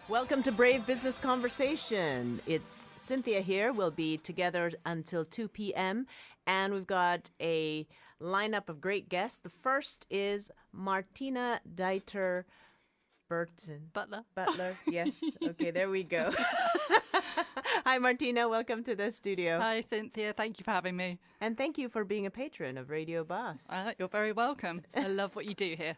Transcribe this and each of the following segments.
Welcome to Brave Business Conversation. It's Cynthia here. We'll be together until 2 p.m. And we've got a lineup of great guests. The first is Martina Dytor Butler. Yes. Okay, there we go. Hi, Martina. Welcome to the studio. Hi, Cynthia. Thank you for having me. And thank you for being a patron of Radio Bath. You're very welcome. I love what you do here.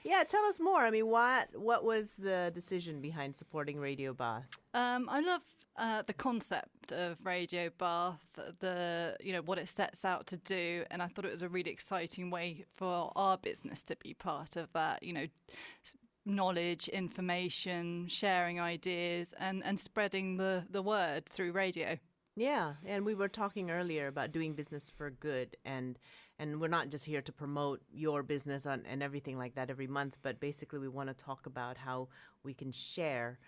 Yeah, tell us more. I mean, what was the decision behind supporting Radio Bath? I love the concept of Radio Bath, what it sets out to do, and I thought it was a really exciting way for our business to be part of that. Knowledge, information, sharing ideas, and spreading the word through radio. Yeah, and we were talking earlier about doing business for good, and we're not just here to promote your business and everything like that every month, but basically we want to talk about how we can share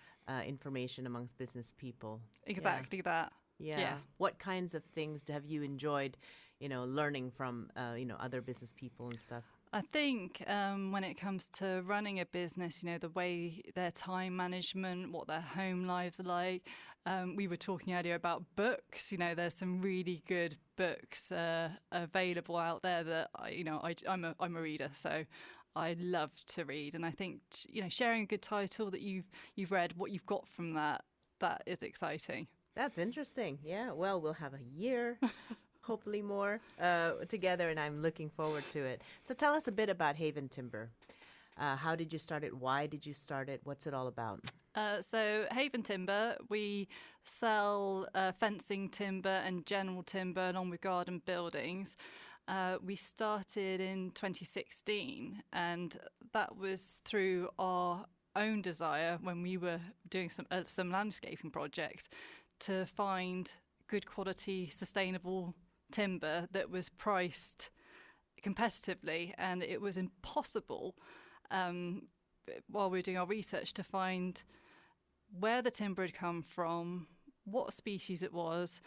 information amongst business people. Exactly that. Yeah. What kinds of things have you enjoyed, learning from, other business people and stuff? I think when it comes to running a business, the way their time management, what their home lives are like. We were talking earlier about books. There's some really good books available out there that I'm a reader, so I love to read. And I think sharing a good title that you've read, what you've got from that is exciting. That's interesting. Yeah. Well, we'll have a year. Hopefully more together, and I'm looking forward to it. So tell us a bit about Haven Timber. How did you start it? Why did you start it? What's it all about? So Haven Timber, we sell fencing timber and general timber along with garden buildings. We started in 2016, and that was through our own desire when we were doing some landscaping projects to find good quality, sustainable timber that was priced competitively, and it was impossible while we were doing our research to find where the timber had come from, what species it was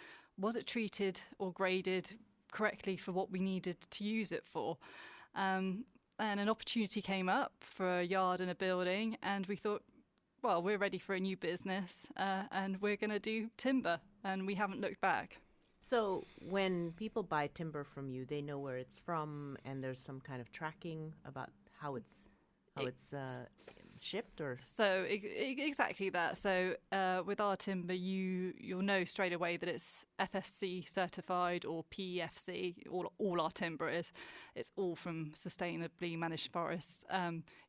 it treated or graded correctly for what we needed to use it for. And an opportunity came up for a yard and a building, and we thought, well, we're ready for a new business and we're going to do timber, and we haven't looked back. So when people buy timber from you, they know where it's from, and there's some kind of tracking about how it's shipped, or so exactly that. So with our timber, you'll know straight away that it's FSC certified or PEFC. All our timber is. It's all from sustainably managed forests.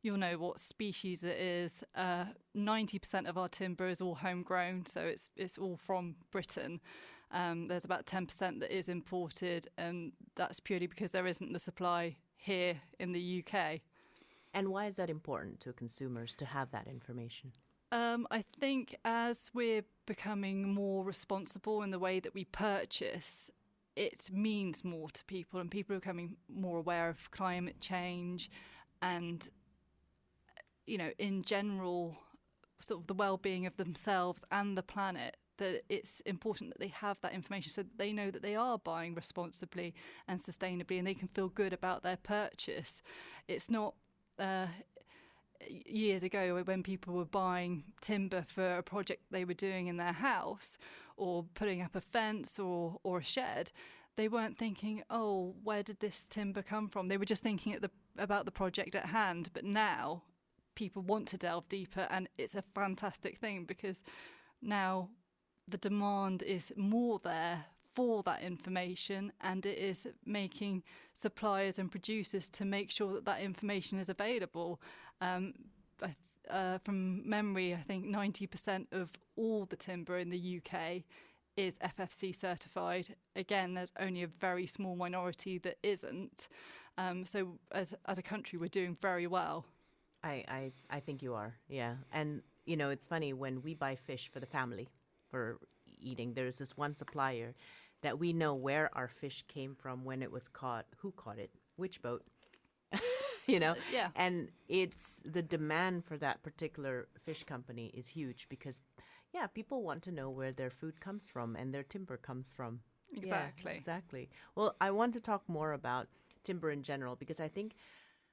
You'll know what species it is. 90% of our timber is all homegrown, so it's all from Britain. There's about 10% that is imported, and that's purely because there isn't the supply here in the UK. And why is that important to consumers to have that information? I think as we're becoming more responsible in the way that we purchase, it means more to people, and people are becoming more aware of climate change and, in general, sort of the well-being of themselves and the planet, that it's important that they have that information so that they know that they are buying responsibly and sustainably, and they can feel good about their purchase. It's not years ago when people were buying timber for a project they were doing in their house or putting up a fence or a shed, they weren't thinking, oh, where did this timber come from? They were just thinking about the project at hand. But now people want to delve deeper, and it's a fantastic thing because now the demand is more there for that information, and it is making suppliers and producers to make sure that that information is available. From memory, I think 90% of all the timber in the UK is FFC certified. Again, there's only a very small minority that isn't. So as a country, we're doing very well. I think you are, yeah. And, it's funny, when we buy fish for the family for eating, there's this one supplier that we know where our fish came from, when it was caught, who caught it, which boat, Yeah. And it's the demand for that particular fish company is huge because, people want to know where their food comes from and their timber comes from. Exactly. Yeah, exactly. Well, I want to talk more about timber in general because I think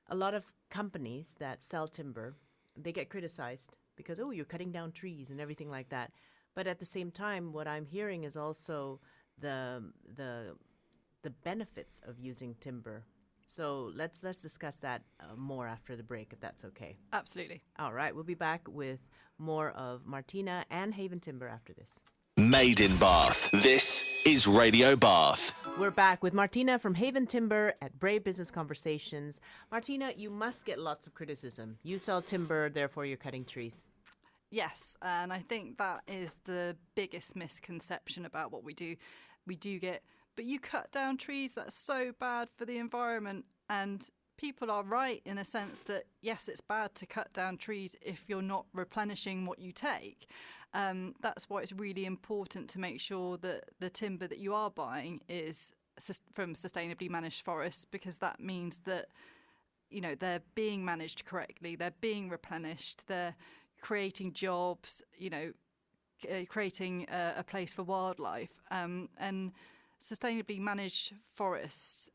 a lot of companies that sell timber, they get criticized because, oh, you're cutting down trees and everything like that. But at the same time, what I'm hearing is also the benefits of using timber. So let's discuss that more after the break, if that's okay. Absolutely. All right, we'll be back with more of Martina and Haven Timber after this. Made in Bath. This is Radio Bath. We're back with Martina from Haven Timber at Brave Business Conversations. Martina, you must get lots of criticism. You sell timber, therefore you're cutting trees. Yes, and I think that is the biggest misconception about what we do. We do get, but you cut down trees, that's so bad for the environment. And people are right in a sense that, yes, it's bad to cut down trees if you're not replenishing what you take. That's why it's really important to make sure that the timber that you are buying is from sustainably managed forests, because that means that, you know, they're being managed correctly, they're being replenished, they're creating jobs, you know, creating a place for wildlife. And sustainably managed forests,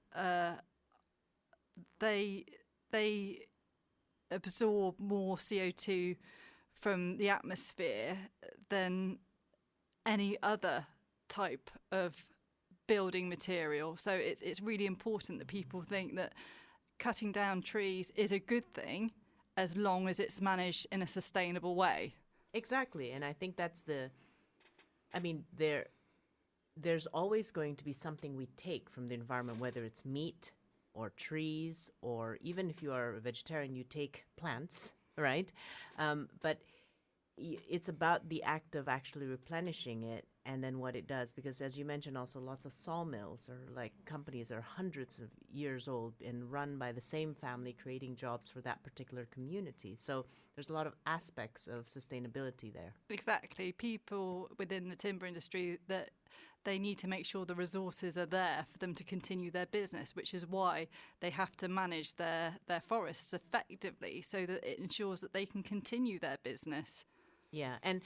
they absorb more CO2 from the atmosphere than any other type of building material. So it's really important that people think that cutting down trees is a good thing as long as it's managed in a sustainable way. Exactly, and I think that's there's always going to be something we take from the environment, whether it's meat or trees, or even if you are a vegetarian, you take plants, right? But it's about the act of actually replenishing it and then what it does. Because as you mentioned, also lots of sawmills or like companies are hundreds of years old and run by the same family, creating jobs for that particular community. So there's a lot of aspects of sustainability there. Exactly. People within the timber industry, that they need to make sure the resources are there for them to continue their business, which is why they have to manage their forests effectively so that it ensures that they can continue their business. Yeah, and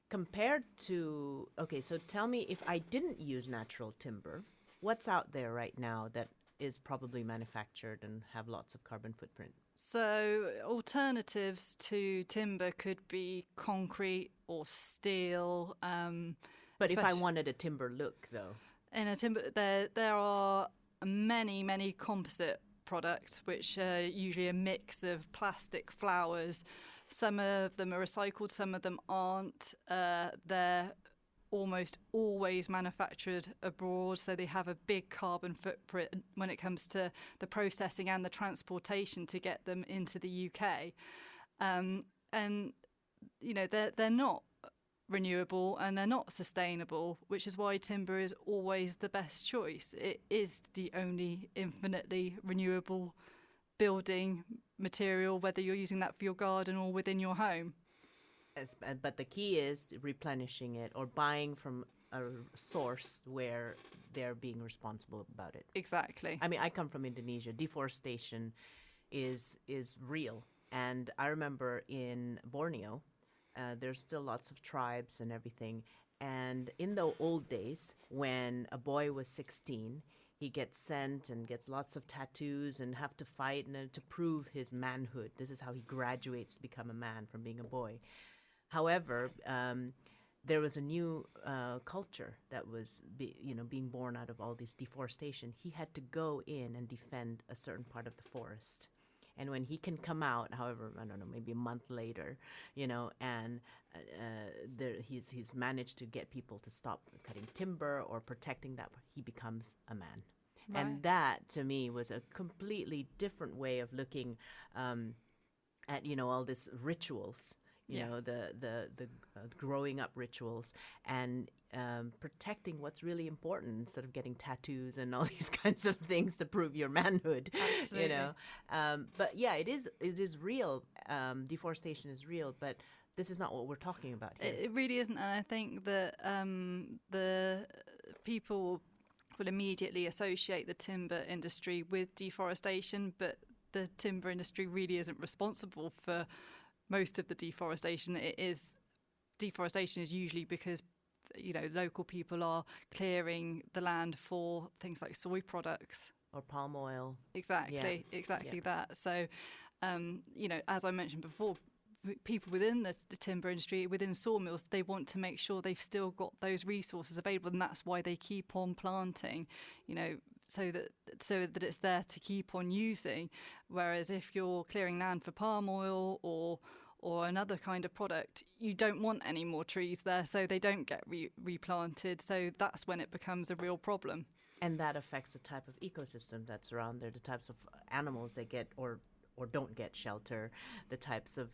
compared to, okay, so tell me, if I didn't use natural timber, what's out there right now that is probably manufactured and have lots of carbon footprint? So alternatives to timber could be concrete or steel. But if I wanted a timber look, though? In a timber, there are many composite products, which are usually a mix of plastic flowers. Some of them are recycled, some of them aren't. They're almost always manufactured abroad, so they have a big carbon footprint when it comes to the processing and the transportation to get them into the UK. And, you know, they're not renewable and they're not sustainable, which is why timber is always the best choice. It is the only infinitely renewable building material, whether you're using that for your garden or within your home. Yes, but the key is replenishing it or buying from a source where they're being responsible about it. Exactly. I mean, I come from Indonesia. Deforestation is real. And I remember in Borneo, there's still lots of tribes and everything. And in the old days, when a boy was 16, he gets sent and gets lots of tattoos and have to fight and to prove his manhood. This is how he graduates to become a man from being a boy. However, there was a new culture that was being born out of all this deforestation. He had to go in and defend a certain part of the forest. And when he can come out, however, I don't know, maybe a month later, and he's managed to get people to stop cutting timber or protecting that, he becomes a man. Right. And that, to me, was a completely different way of looking at, all these rituals, the growing up rituals, and protecting what's really important instead of getting tattoos and all these kinds of things to prove your manhood. Absolutely. But yeah, it is real. Deforestation is real, but this is not what we're talking about here. It really isn't, and I think that the people will immediately associate the timber industry with deforestation, but the timber industry really isn't responsible for most of the deforestation. Deforestation is usually because local people are clearing the land for things like soy products or palm oil. Exactly that. So as I mentioned before, people within the timber industry, within sawmills, they want to make sure they've still got those resources available, and that's why they keep on planting, so that it's there to keep on using. Whereas if you're clearing land for palm oil or another kind of product, you don't want any more trees there, so they don't get replanted. So that's when it becomes a real problem. And that affects the type of ecosystem that's around there, the types of animals that get or don't get shelter, the types of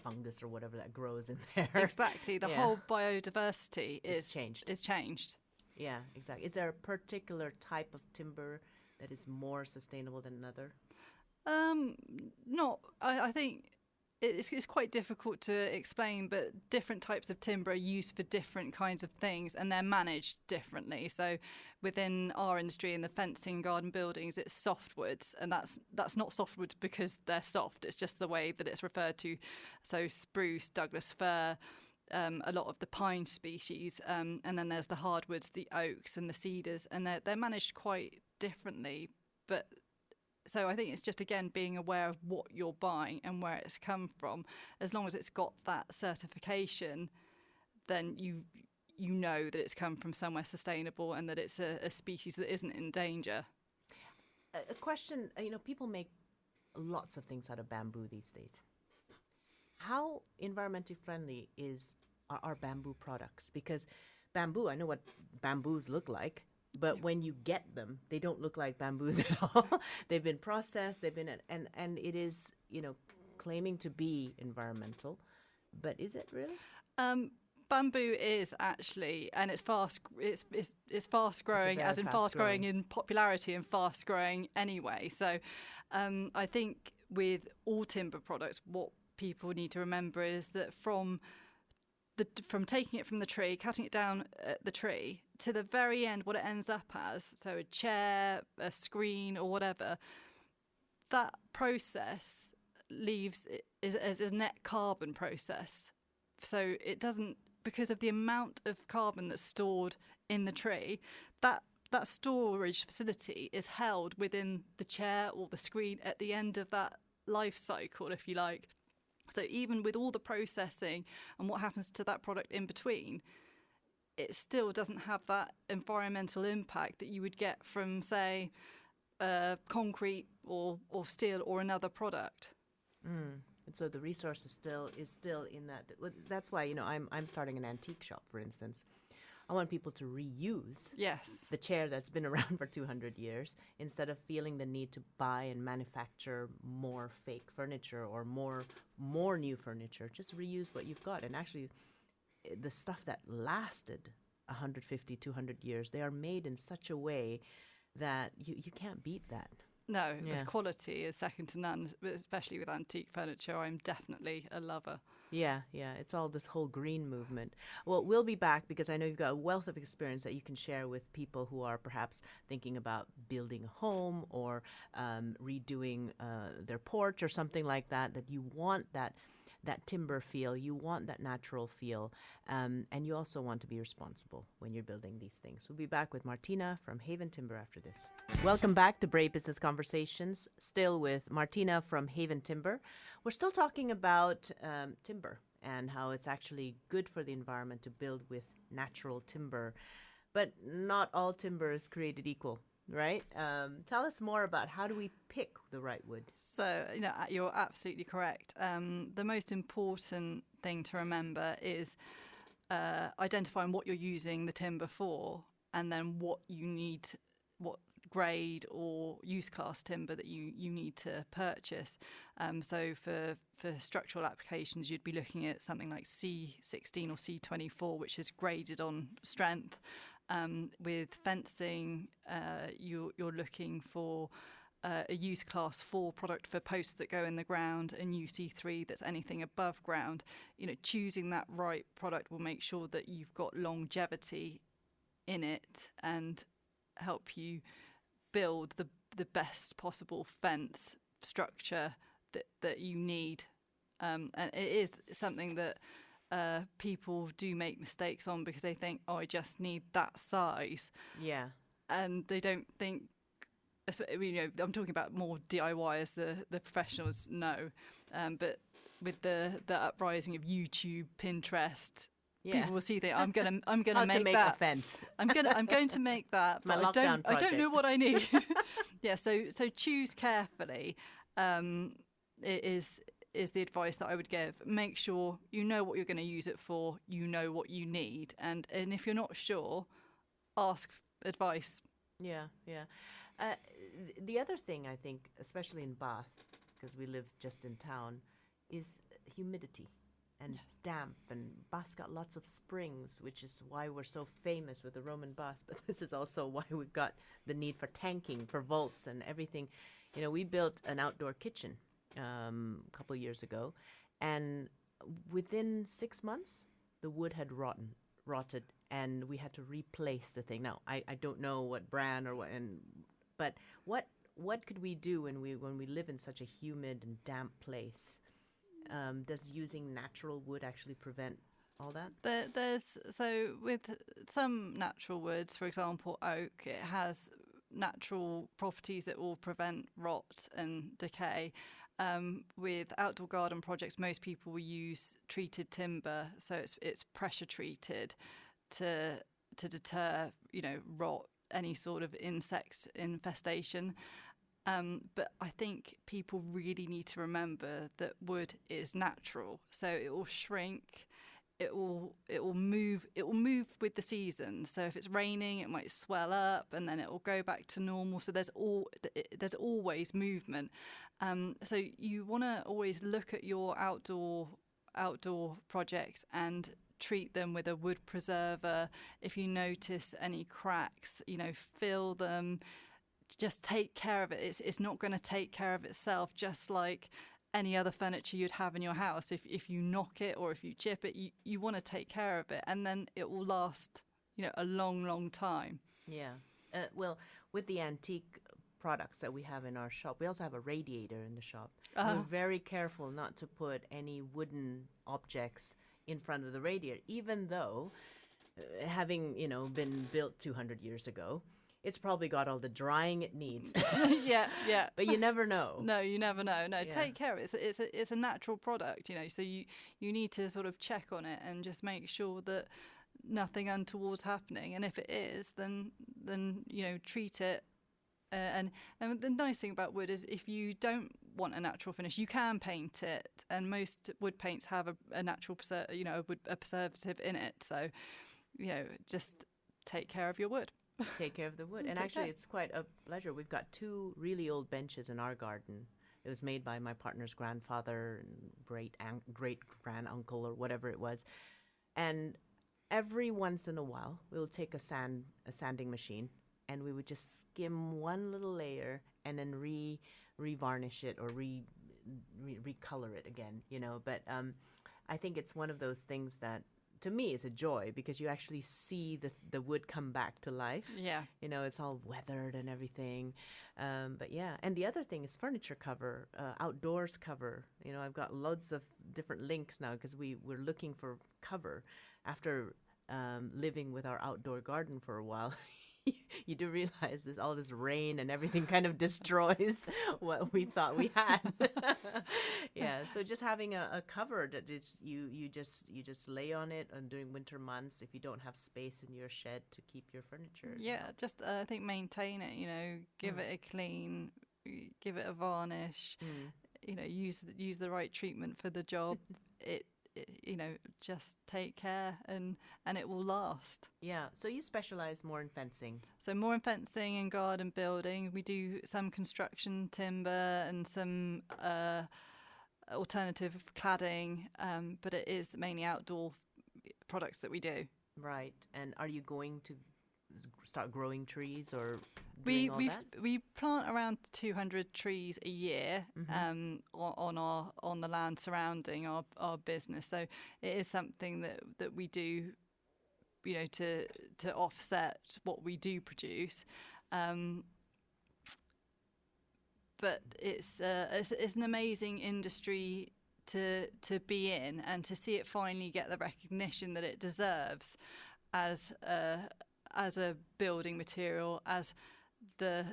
fungus or whatever that grows in there. Exactly, the whole biodiversity is changed. Yeah, exactly. Is there a particular type of timber that is more sustainable than another? I think it's quite difficult to explain, but different types of timber are used for different kinds of things, and they're managed differently. So within our industry, in the fencing garden buildings, it's softwoods, and that's not softwoods because they're soft. It's just the way that it's referred to. So spruce, Douglas fir, a lot of the pine species, and then there's the hardwoods, the oaks and the cedars, and they're managed quite differently. But so I think it's just, again, being aware of what you're buying and where it's come from. As long as it's got that certification, then you know that it's come from somewhere sustainable and that it's a species that isn't in danger. A question, people make lots of things out of bamboo these days. How environmentally friendly are bamboo products? Because bamboo, I know what bamboos look like, but when you get them, they don't look like bamboos at all. They've been processed, and it is, claiming to be environmental, but is it really? Bamboo is actually, and it's fast growing, as in fast growing in popularity and fast growing anyway. So I think with all timber products, what people need to remember is that from taking it from the tree, cutting it down at the tree, to the very end, what it ends up as, so a chair, a screen or whatever, that process leaves as a net carbon process. So it doesn't, because of the amount of carbon that's stored in the tree, that storage facility is held within the chair or the screen at the end of that life cycle, if you like. So even with all the processing and what happens to that product in between, it still doesn't have that environmental impact that you would get from, say, concrete or steel or another product. And so the resource is still in that. That's why I'm starting an antique shop, for instance. I want people to reuse the chair that's been around for 200 years instead of feeling the need to buy and manufacture more fake furniture or more new furniture. Just reuse what you've got. And actually, the stuff that lasted 150, 200 years, they are made in such a way that you can't beat that. No, the quality is second to none, especially with antique furniture. I'm definitely a lover. Yeah, it's all this whole green movement. Well, we'll be back because I know you've got a wealth of experience that you can share with people who are perhaps thinking about building a home or redoing their porch or something like that, that you want that timber feel, you want that natural feel, and you also want to be responsible when you're building these things. We'll be back with Martina from Haven Timber after this. Welcome back to Brave Business Conversations, still with Martina from Haven Timber. We're still talking about timber and how it's actually good for the environment to build with natural timber, but not all timber is created equal. Right? Tell us more about how do we pick the right wood? So, you're absolutely correct. The most important thing to remember is identifying what you're using the timber for, and then what grade or use class timber that you need to purchase. So for structural applications, you'd be looking at something like C16 or C24, which is graded on strength. With fencing, you're looking for a use class 4 product for posts that go in the ground, and UC3 that's anything above ground. Choosing that right product will make sure that you've got longevity in it and help you build the best possible fence structure that you need. And it is something that people do make mistakes on because they think, I just need that size. Yeah. And they don't think, I'm talking about more DIY as the professionals know, but with the uprising of YouTube, Pinterest. Yeah. People will see that I'm gonna How make to make that. a fence. I'm going to make that, my but lockdown I don't know project. what I need. Yeah, so choose carefully. Is the advice that I would give. Make sure you know what you're going to use it for. You know what you need, and if you're not sure, ask advice. Yeah, yeah. The other thing I think, especially in Bath, because we live just in town, is humidity and damp. And Bath's got lots of springs, which is why we're so famous with the Roman baths. But this is also why we've got the need for tanking, for vaults and everything. You know, we built an outdoor kitchen a couple of years ago, and within 6 months, the wood had rotted, and we had to replace the thing. Now, I don't know what brand or what, but what could we do when we live in such a humid and damp place? Does using natural wood actually prevent all that? So with some natural woods, for example, oak, it has natural properties that will prevent rot and decay. With outdoor garden projects, most people will use treated timber, so it's pressure treated to deter, rot, any sort of insect infestation. But I think people really need to remember that wood is natural, so it will shrink. It will move with the seasons. So if it's raining, it might swell up and then it will go back to normal. So there's always movement. So you want to always look at your outdoor projects and treat them with a wood preserver. If you notice any cracks, fill them. Just take care of it. It's not going to take care of itself, just like any other furniture you'd have in your house. If you knock it or if you chip it, you want to take care of it, and then it will last, a long time. Yeah. Well, with the antique products that we have in our shop, we also have a radiator in the shop. We're very careful not to put any wooden objects in front of the radiator, even though having, been built 200 years ago, it's probably got all the drying it needs. Yeah. But you never know. No, you never know. No, Yeah. Take care of it. It's a natural product, so you need to sort of check on it and just make sure that nothing untoward's happening. And if it is, then treat it. And the nice thing about wood is if you don't want a natural finish, you can paint it. And most wood paints have a natural a preservative in it. So, just take care of your wood. Take care of the wood. And Take actually, care. it's quite a pleasure. We've got 2 really old benches in our garden. It was made by my partner's grandfather and great granduncle or whatever it was. And every once in a while, we'll take a sanding machine, and we would just skim one little layer and then re-varnish it or recolor it again, But I think it's one of those things that, to me, it's a joy because you actually see the wood come back to life. Yeah. It's all weathered and everything. But yeah. And the other thing is furniture cover, outdoors cover. I've got loads of different links now because we're looking for cover after living with our outdoor garden for a while. You do realize all this rain and everything kind of destroys what we thought we had. Yeah, so just having a cover that you just lay on it during winter months if you don't have space in your shed to keep your furniture. Yeah, just I think maintain it. Give it a clean, give it a varnish. Use the right treatment for the job. Just take care and it will last. Yeah. So you specialize more in fencing. So more in fencing and garden building. We do some construction timber and some alternative cladding, but it is mainly outdoor products that we do. Right. And are you going to start growing trees or doing all that? We plant around 200 trees a year on the land surrounding our business. So it is something that we do, to offset what we do produce. But it's an amazing industry to be in, and to see it finally get the recognition that it deserves as a building material, as the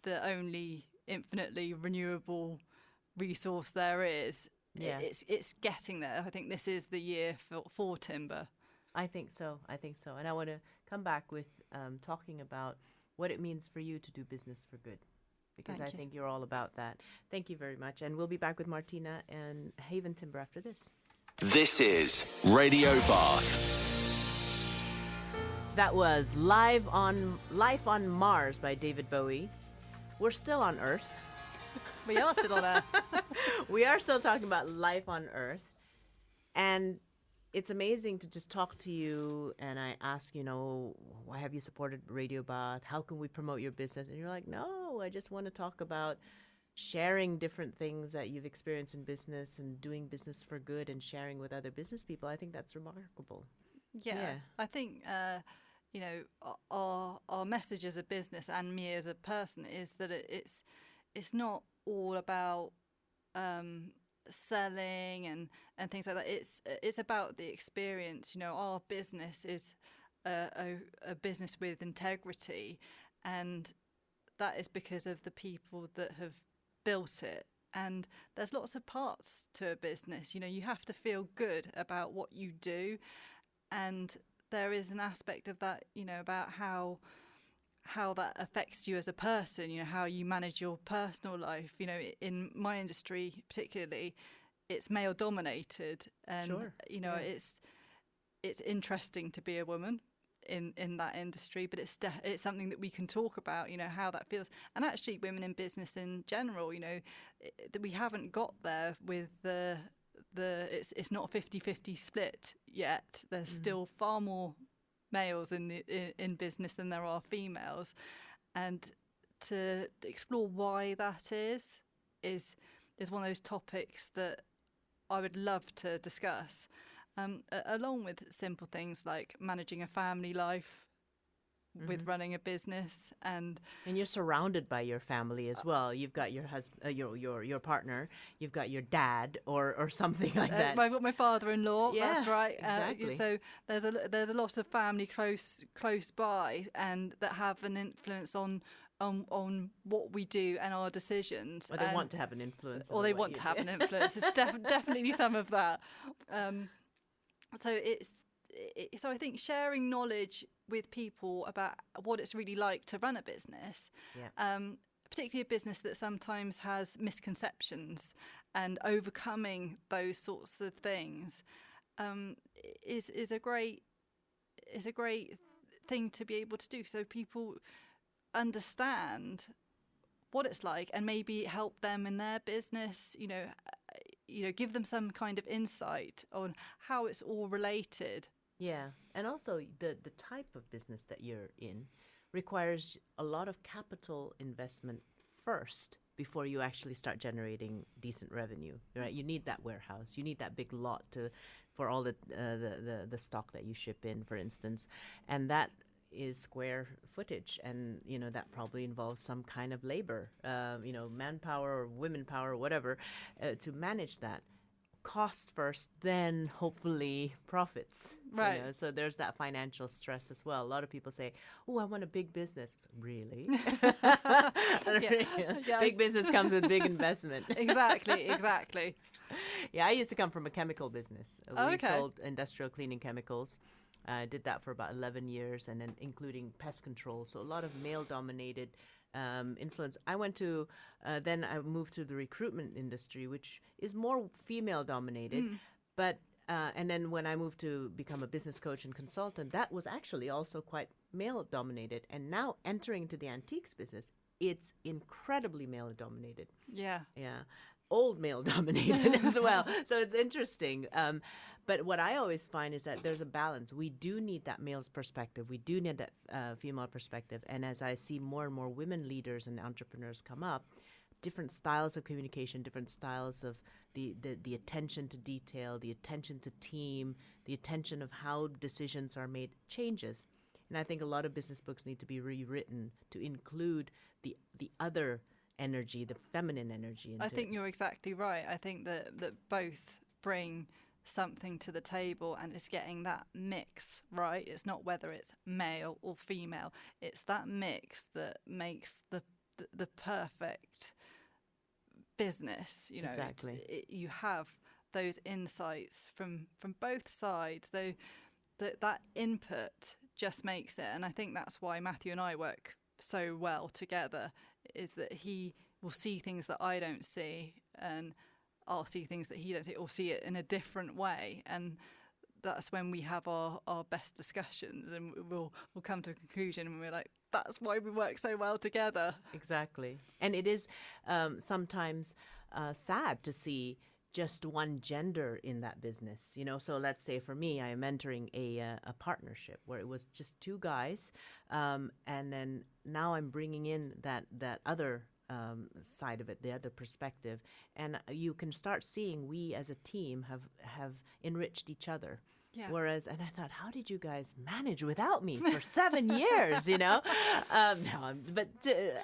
only infinitely renewable resource there is. Yeah. It's getting there. I think this is the year for timber. I think so. And I want to come back with talking about what it means for you to do business for good, because Thank I you. think you're all about that. Thank you very much. And we'll be back with Martina and Haven Timber after this. This is Radio Bath. That was Life on Mars by David Bowie. We're still on Earth. We are still on Earth. We are still talking about life on Earth. And it's amazing to just talk to you, and I ask, why have you supported Radio Bath? How can we promote your business? And you're like, no, I just want to talk about sharing different things that you've experienced in business and doing business for good and sharing with other business people. I think that's remarkable. Yeah. I think, our message as a business and me as a person is that it's not all about selling and things like that. It's about the experience. Our business is a business with integrity, and that is because of the people that have built it. And there's lots of parts to a business. You have to feel good about what you do, and there is an aspect of that, about how that affects you as a person, how you manage your personal life. In my industry particularly, it's male dominated, and Sure. it's interesting to be a woman in that industry, but it's something that we can talk about, how that feels. And actually women in business in general, that we haven't got there with it's not a 50-50 split yet. There's still far more males in business than there are females, and to explore why that is one of those topics that I would love to discuss, along with simple things like managing a family life with running a business. And you're surrounded by your family as well. You've got your husband, your partner. You've got your dad, or something like that. I've got my father-in-law. Yeah, That's right. exactly. So there's a lot of family close by, and that have an influence on what we do and our decisions. Or they want to have an influence. Or they want to have an influence. It's definitely some of that. So I think sharing knowledge with people about what it's really like to run a business, particularly a business that sometimes has misconceptions, and overcoming those sorts of things, is a great thing to be able to do, so people understand what it's like and maybe help them in their business. Give them some kind of insight on how it's all related. Yeah, and also the type of business that you're in requires a lot of capital investment first before you actually start generating decent revenue, right? You need that warehouse, you need that big lot for all the stock that you ship in, for instance, and that is square footage, and that probably involves some kind of labor, manpower or women power or whatever, to manage that. Cost first, then hopefully profits. Right. So there's that financial stress as well. A lot of people say, "Oh, I want a big business." Really? Yeah. Big business comes with big investment. Exactly. Yeah, I used to come from a chemical business. We Okay. sold industrial cleaning chemicals. I did that for about 11 years, and then including pest control. So a lot of male-dominated influence. Then I moved to the recruitment industry, which is more female-dominated. But and then when I moved to become a business coach and consultant, that was actually also quite male-dominated. And now entering into the antiques business, it's incredibly male-dominated. Yeah. Old male-dominated as well. So it's interesting. But what I always find is that there's a balance. We do need that male's perspective. We do need that female perspective. And as I see more and more women leaders and entrepreneurs come up, different styles of communication, different styles of the attention to detail, the attention to team, the attention of how decisions are made changes. And I think a lot of business books need to be rewritten to include the other energy, the feminine energy. I think you're exactly right. I think that both bring something to the table, and it's getting that mix right. It's not whether it's male or female. It's that mix that makes the perfect business. Exactly. You have those insights from both sides, though that input just makes it. And I think that's why Matthew and I work so well together, is that he will see things that I don't see, and I'll see things that he don't see, or see it in a different way. And that's when we have our best discussions, and we'll come to a conclusion, and we're like, that's why we work so well together. Exactly. And it is sometimes sad to see just one gender in that business, you know. So let's say for me, I am entering a partnership where it was just two guys, and then now I'm bringing in that other side of it, the other perspective, and you can start seeing we as a team have enriched each other. Yeah. Whereas, and I thought, how did you guys manage without me for 7 years, you know? No, but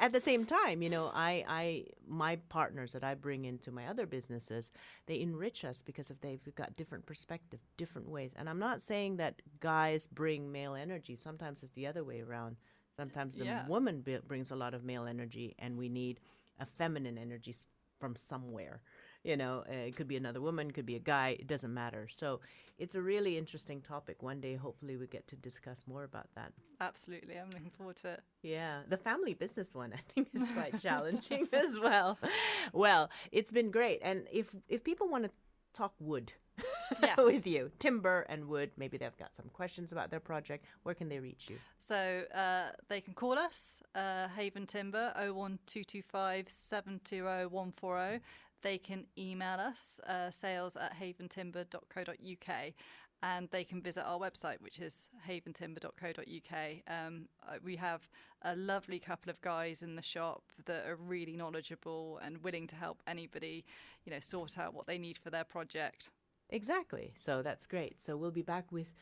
at the same time, you know, my partners that I bring into my other businesses, they enrich us because they've got different perspective, different ways. And I'm not saying that guys bring male energy. Sometimes it's the other way around. Sometimes the woman brings a lot of male energy, and we need a feminine energy from somewhere. You know, it could be another woman, could be a guy, it doesn't matter. So it's a really interesting topic. One day, hopefully, we get to discuss more about that. Absolutely. I'm looking forward to it. Yeah. The family business one, I think, is quite challenging as well. Well, it's been great. And if people want to talk wood with you, timber and wood, maybe they've got some questions about their project, where can they reach you? So they can call us, Haven Timber, 01225 720 140. They can email us, sales@haventimber.co.uk, and they can visit our website, which is haventimber.co.uk. We have a lovely couple of guys in the shop that are really knowledgeable and willing to help anybody, you know, sort out what they need for their project. Exactly. So that's great. So we'll be back with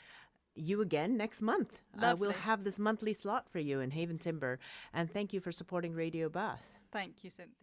you again next month. We'll have this monthly slot for you in Haven Timber. And thank you for supporting Radio Bath. Thank you, Cynthia.